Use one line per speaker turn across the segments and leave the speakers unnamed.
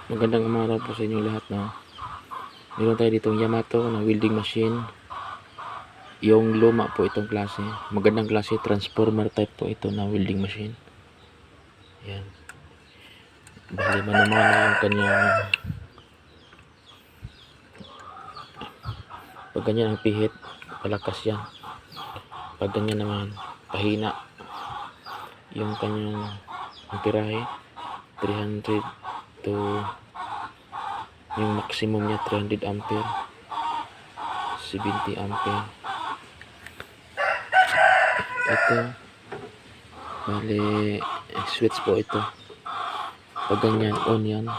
Magandang umaga po sa inyo lahat na. Meron tayo ditong Yamato na welding machine. Yung luma po itong klase. Magandang klase, transformer type po ito na welding machine. Yan. Bali manumana yung kanyang pag ganyan ang pihit, palakas yan. Pag ganyan naman, pahina yung kanyang amperahe, 300 to yung maximum niya 300 ampere, 70 ampere. Ito bali switch po ito. Pag ganyan on yan,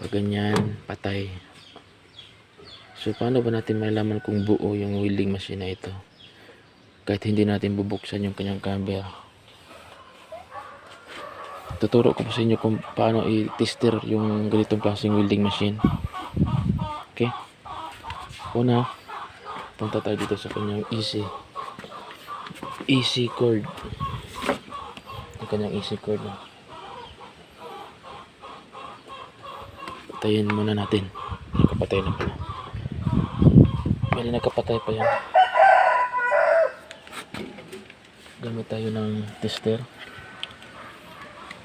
pag ganyan patay. So paano ba natin malaman kung buo yung welding machine na ito kahit hindi natin bubuksan yung kanyang cover? Tuturo ko po sa inyo kung paano i-tester yung ganitong klaseng welding machine. Okay, una punta tayo dito sa kanyang easy cord, yung kanyang easy cord na. Patayin muna natin. Nakapatay na pala. Bali nakapatay pa yan. Gamit tayo ng tester,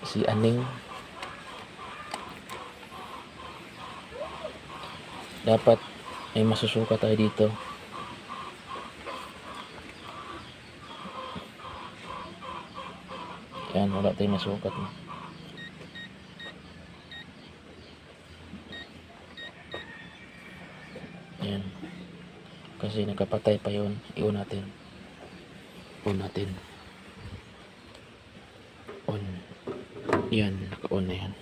si Aning. Dapat may masusuka tayo dito. Yan, wala tayong masukat. Yan, kasi nakapatay pa yun. On natin. On. Yan, naka-on na yan.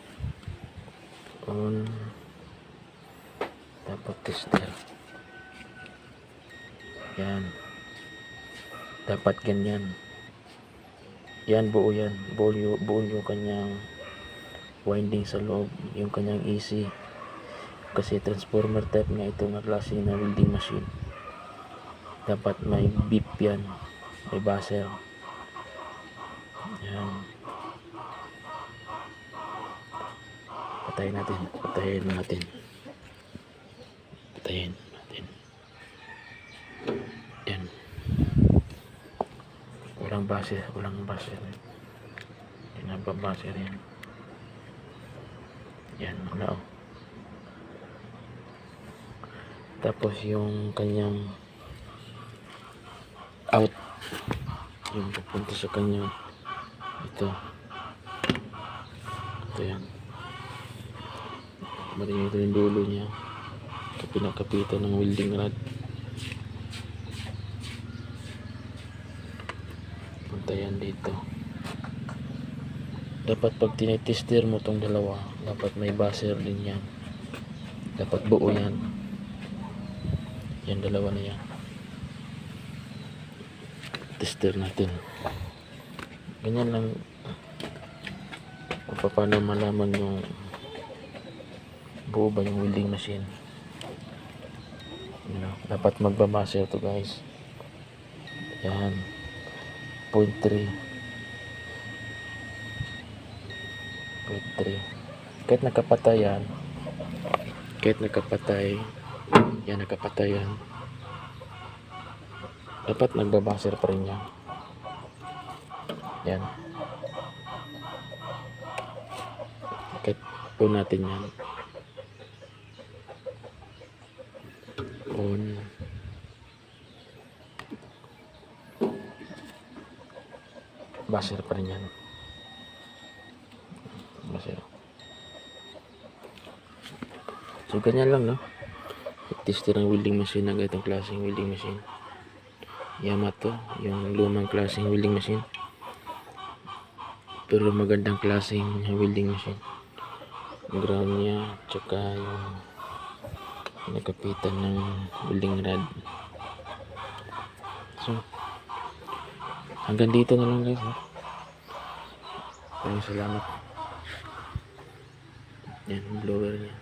On. Dapat tester. Yan. Dapat ganyan. Yan, buo yan. Buo yung kanyang winding sa loob. Yung kanyang AC. Kasi transformer type nga ito na klase na welding machine. Dapat may beep yan. May buzzer. Yan. Patayin natin. Yan. Walang buzzer. Hindi na ba buzzer yan? Yan, wala oh. Tapos yung kanyang out, yung pupunta sa kanyang ito yan. Marin ito yung dulo niya, pinakapitan ng welding rod. Punta yan dito. Dapat pag tinitester mo tong dalawa, dapat may buzzer din yan. Dapat buo yan. Yan, dalawa na yan. Tester natin. Ganyan lang kung paano malaman yung buo ba yung welding machine. Dapat magbabaser to guys. Yan, 0.3. Kahit nakapatay yan, nakapatay yan, dapat nagbabaser pa rin yan. Yan, kahit po natin yan on. Baser pa rin yan. Baser. So ganyan lang, no? Tester ng welding machine na ganitong klaseng welding machine. Yamato, yung lumang klaseng welding machine. Pero magandang klaseng welding machine. Ground niya, tsaka yung nakapitan ng welding rod. So hanggang dito na lang guys, no? Maraming salamat. Yan, blower niya.